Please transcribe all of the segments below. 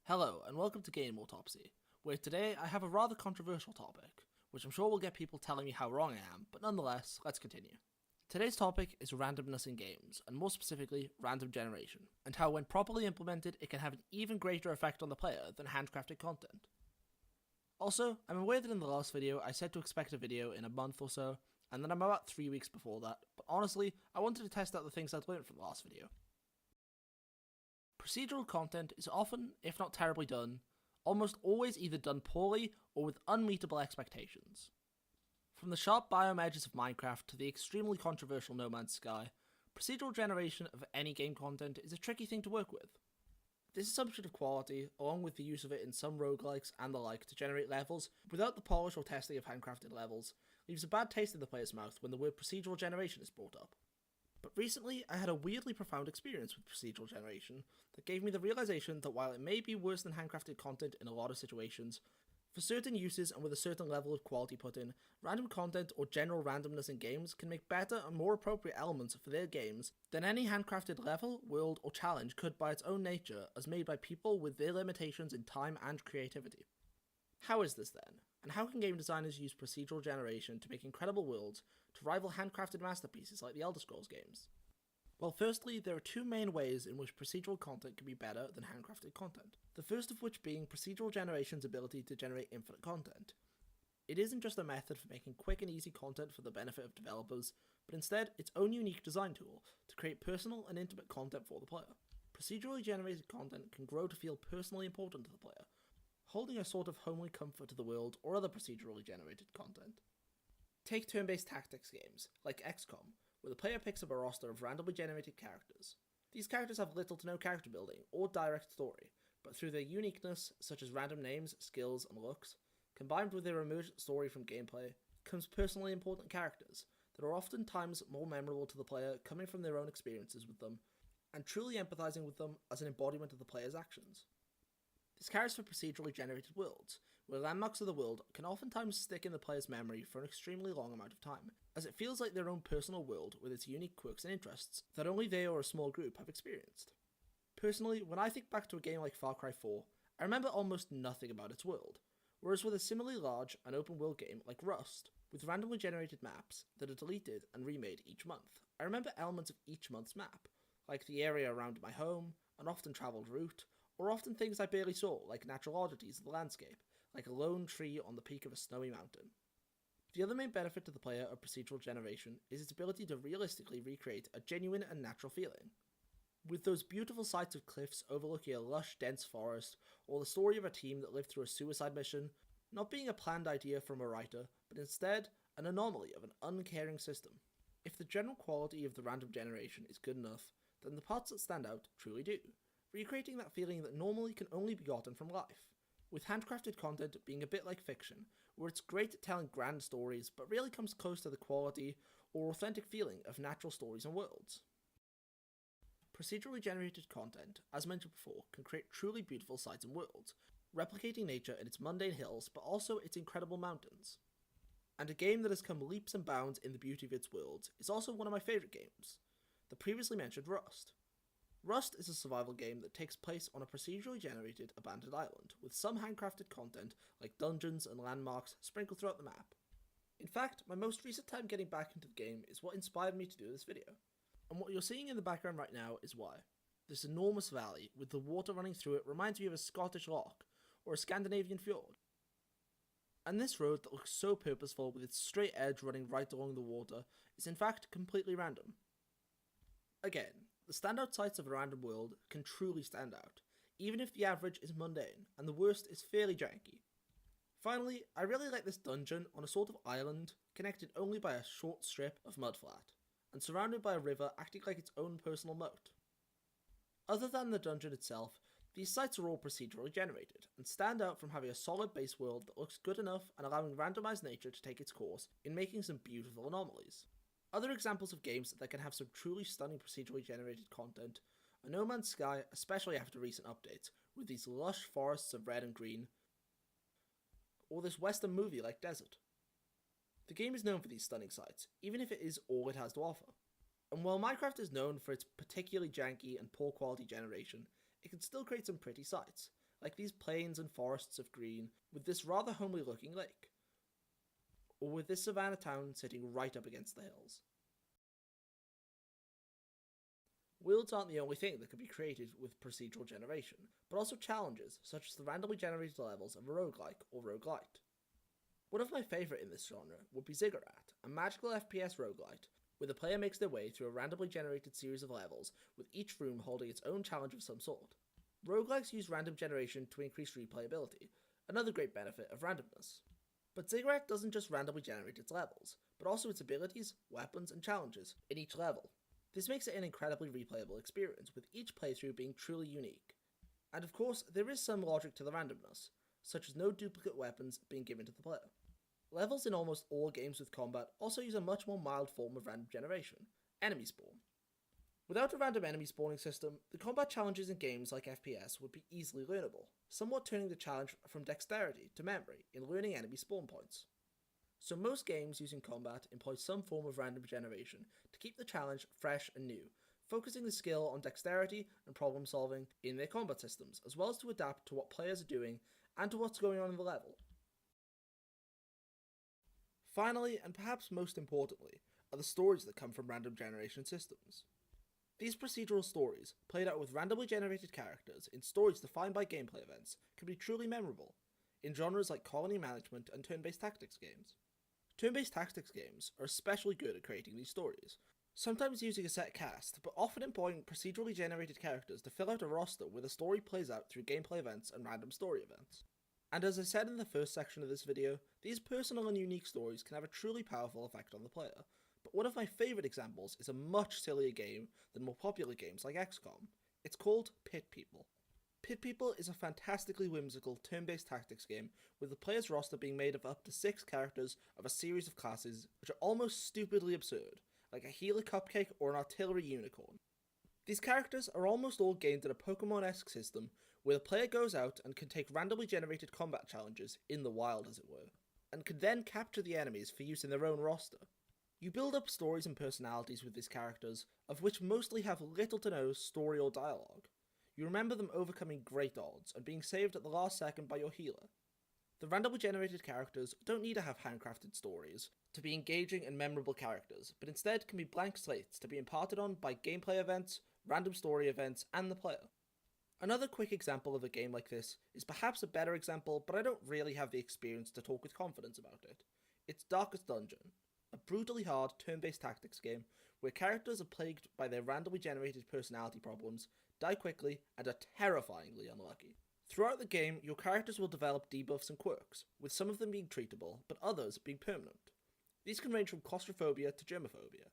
Hello, and welcome to Game Autopsy, where today I have a rather controversial topic, which I'm sure will get people telling me how wrong I am, but nonetheless, let's continue. Today's topic is randomness in games, and more specifically, random generation, and how when properly implemented, it can have an even greater effect on the player than handcrafted content. Also, I'm aware that in the last video I said to expect a video in a month or so, and then I'm about 3 weeks before that, but honestly, I wanted to test out the things I'd learned from the last video. Procedural content is often, if not terribly done, almost always either done poorly or with unmeetable expectations. From the sharp biome edges of Minecraft to the extremely controversial No Man's Sky, procedural generation of any game content is a tricky thing to work with. This assumption of quality, along with the use of it in some roguelikes and the like to generate levels without the polish or testing of handcrafted levels, leaves a bad taste in the player's mouth when the word procedural generation is brought up. But recently, I had a weirdly profound experience with procedural generation that gave me the realization that while it may be worse than handcrafted content in a lot of situations, for certain uses and with a certain level of quality put in, random content or general randomness in games can make better and more appropriate elements for their games than any handcrafted level, world, or challenge could by its own nature as made by people with their limitations in time and creativity. How is this then? And how can game designers use procedural generation to make incredible worlds to rival handcrafted masterpieces like the Elder Scrolls games? Well, firstly, there are two main ways in which procedural content can be better than handcrafted content. The first of which being procedural generation's ability to generate infinite content. It isn't just a method for making quick and easy content for the benefit of developers, but instead its own unique design tool to create personal and intimate content for the player. Procedurally generated content can grow to feel personally important to the player, holding a sort of homely comfort to the world or other procedurally generated content. Take turn-based tactics games, like XCOM, where the player picks up a roster of randomly generated characters. These characters have little to no character building or direct story, but through their uniqueness, such as random names, skills, and looks, combined with their emergent story from gameplay, comes personally important characters that are oftentimes more memorable to the player coming from their own experiences with them, and truly empathizing with them as an embodiment of the player's actions. This carries for procedurally generated worlds, where landmarks of the world can oftentimes stick in the player's memory for an extremely long amount of time, as it feels like their own personal world with its unique quirks and interests that only they or a small group have experienced. Personally, when I think back to a game like Far Cry 4, I remember almost nothing about its world, whereas with a similarly large and open world game like Rust, with randomly generated maps that are deleted and remade each month, I remember elements of each month's map, like the area around my home, an often travelled route, or often things I barely saw, like natural oddities of the landscape, like a lone tree on the peak of a snowy mountain. The other main benefit to the player of procedural generation is its ability to realistically recreate a genuine and natural feeling. With those beautiful sights of cliffs overlooking a lush, dense forest, or the story of a team that lived through a suicide mission, not being a planned idea from a writer, but instead an anomaly of an uncaring system. If the general quality of the random generation is good enough, then the parts that stand out truly do, recreating that feeling that normally can only be gotten from life, with handcrafted content being a bit like fiction, where it's great at telling grand stories but rarely comes close to the quality or authentic feeling of natural stories and worlds. Procedurally generated content, as mentioned before, can create truly beautiful sights and worlds, replicating nature in its mundane hills but also its incredible mountains. And a game that has come leaps and bounds in the beauty of its worlds is also one of my favourite games, the previously mentioned Rust. Rust is a survival game that takes place on a procedurally generated abandoned island, with some handcrafted content like dungeons and landmarks sprinkled throughout the map. In fact, my most recent time getting back into the game is what inspired me to do this video. And what you're seeing in the background right now is why. This enormous valley, with the water running through it, reminds me of a Scottish loch, or a Scandinavian fjord. And this road that looks so purposeful with its straight edge running right along the water is in fact completely random. Again, the standout sights of a random world can truly stand out, even if the average is mundane and the worst is fairly janky. Finally, I really like this dungeon on a sort of island connected only by a short strip of mudflat, and surrounded by a river acting like its own personal moat. Other than the dungeon itself, these sites are all procedurally generated, and stand out from having a solid base world that looks good enough and allowing randomized nature to take its course in making some beautiful anomalies. Other examples of games that can have some truly stunning procedurally generated content are No Man's Sky, especially after recent updates, with these lush forests of red and green, or this western movie like Desert. The game is known for these stunning sights, even if it is all it has to offer. And while Minecraft is known for its particularly janky and poor quality generation, it can still create some pretty sights, like these plains and forests of green with this rather homely looking lake, or with this savannah town sitting right up against the hills. Worlds aren't the only thing that can be created with procedural generation, but also challenges such as the randomly generated levels of a roguelike or roguelite. One of my favourite in this genre would be Ziggurat, a magical FPS roguelite, where the player makes their way through a randomly generated series of levels, with each room holding its own challenge of some sort. Roguelikes use random generation to increase replayability, another great benefit of randomness. But Ziggurat doesn't just randomly generate its levels, but also its abilities, weapons, and challenges in each level. This makes it an incredibly replayable experience, with each playthrough being truly unique. And of course, there is some logic to the randomness, such as no duplicate weapons being given to the player. Levels in almost all games with combat also use a much more mild form of random generation, enemy spawn. Without a random enemy spawning system, the combat challenges in games like FPS would be easily learnable, somewhat turning the challenge from dexterity to memory in learning enemy spawn points. So most games using combat employ some form of random generation to keep the challenge fresh and new, focusing the skill on dexterity and problem solving in their combat systems, as well as to adapt to what players are doing and to what's going on in the level. Finally, and perhaps most importantly, are the stories that come from random generation systems. These procedural stories, played out with randomly generated characters in stories defined by gameplay events, can be truly memorable, in genres like colony management and turn-based tactics games. Turn-based tactics games are especially good at creating these stories, sometimes using a set cast, but often employing procedurally generated characters to fill out a roster where the story plays out through gameplay events and random story events. And as I said in the first section of this video, these personal and unique stories can have a truly powerful effect on the player. But one of my favourite examples is a much sillier game than more popular games like XCOM. It's called Pit People. Pit People is a fantastically whimsical turn-based tactics game with the player's roster being made of up to 6 characters of a series of classes which are almost stupidly absurd, like a healer cupcake or an artillery unicorn. These characters are almost all gained in a Pokemon-esque system where the player goes out and can take randomly generated combat challenges, in the wild as it were, and can then capture the enemies for use in their own roster. You build up stories and personalities with these characters, of which mostly have little to no story or dialogue. You remember them overcoming great odds and being saved at the last second by your healer. The randomly generated characters don't need to have handcrafted stories to be engaging and memorable characters, but instead can be blank slates to be imparted on by gameplay events, random story events, and the player. Another quick example of a game like this is perhaps a better example, but I don't really have the experience to talk with confidence about it. It's Darkest Dungeon, a brutally hard turn-based tactics game where characters are plagued by their randomly generated personality problems, die quickly, and are terrifyingly unlucky. Throughout the game, your characters will develop debuffs and quirks, with some of them being treatable, but others being permanent. These can range from claustrophobia to germophobia.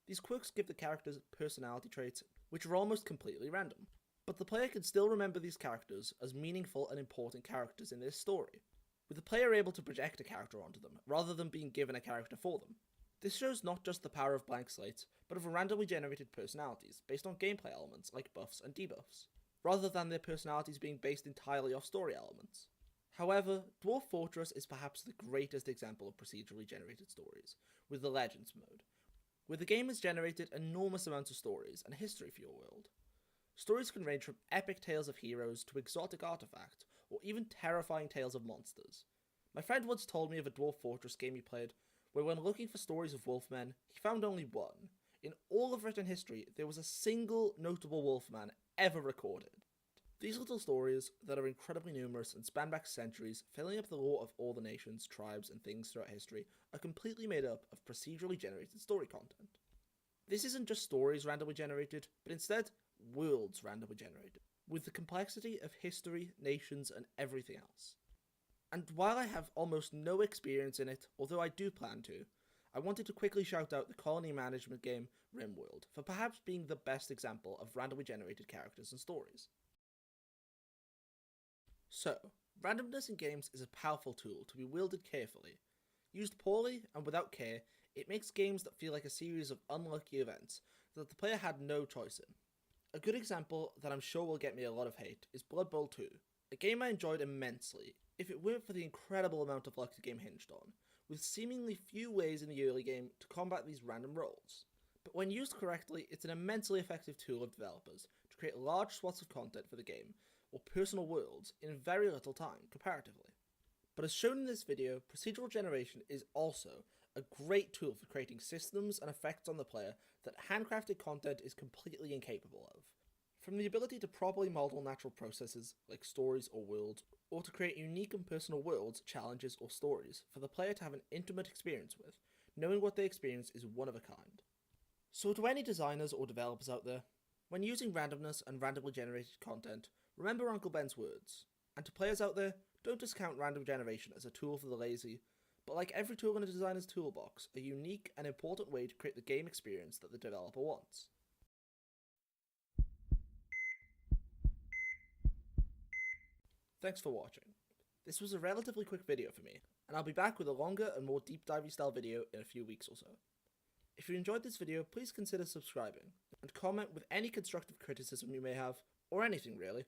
These quirks give the characters personality traits which are almost completely random, but the player can still remember these characters as meaningful and important characters in their story, with the player able to project a character onto them, rather than being given a character for them. This shows not just the power of blank slates, but of randomly generated personalities, based on gameplay elements like buffs and debuffs, rather than their personalities being based entirely off story elements. However, Dwarf Fortress is perhaps the greatest example of procedurally generated stories, with the Legends mode, where the game has generated enormous amounts of stories and history for your world. Stories can range from epic tales of heroes to exotic artifacts, or even terrifying tales of monsters. My friend once told me of a Dwarf Fortress game he played, where when looking for stories of wolfmen, he found only one. In all of written history, there was a single notable wolfman ever recorded. These little stories, that are incredibly numerous and span back centuries, filling up the lore of all the nations, tribes, and things throughout history, are completely made up of procedurally generated story content. This isn't just stories randomly generated, but instead, worlds randomly generated, with the complexity of history, nations, and everything else. And while I have almost no experience in it, although I do plan to, I wanted to quickly shout out the colony management game RimWorld for perhaps being the best example of randomly generated characters and stories. So, randomness in games is a powerful tool to be wielded carefully. Used poorly and without care, it makes games that feel like a series of unlucky events that the player had no choice in. A good example that I'm sure will get me a lot of hate is Blood Bowl 2, a game I enjoyed immensely, if it weren't for the incredible amount of luck the game hinged on, with seemingly few ways in the early game to combat these random rolls. But when used correctly, it's an immensely effective tool of developers to create large swaths of content for the game, or personal worlds in very little time, comparatively. But as shown in this video, procedural generation is also a great tool for creating systems and effects on the player that handcrafted content is completely incapable of. From the ability to properly model natural processes, like stories or worlds, or to create unique and personal worlds, challenges, or stories for the player to have an intimate experience with, knowing what they experience is one of a kind. So to any designers or developers out there, when using randomness and randomly generated content, remember Uncle Ben's words. And to players out there, don't discount random generation as a tool for the lazy, but like every tool in a designer's toolbox, a unique and important way to create the game experience that the developer wants. Thanks for watching. This was a relatively quick video for me, and I'll be back with a longer and more deep divey style video in a few weeks or so. If you enjoyed this video, please consider subscribing, and comment with any constructive criticism you may have, or anything really.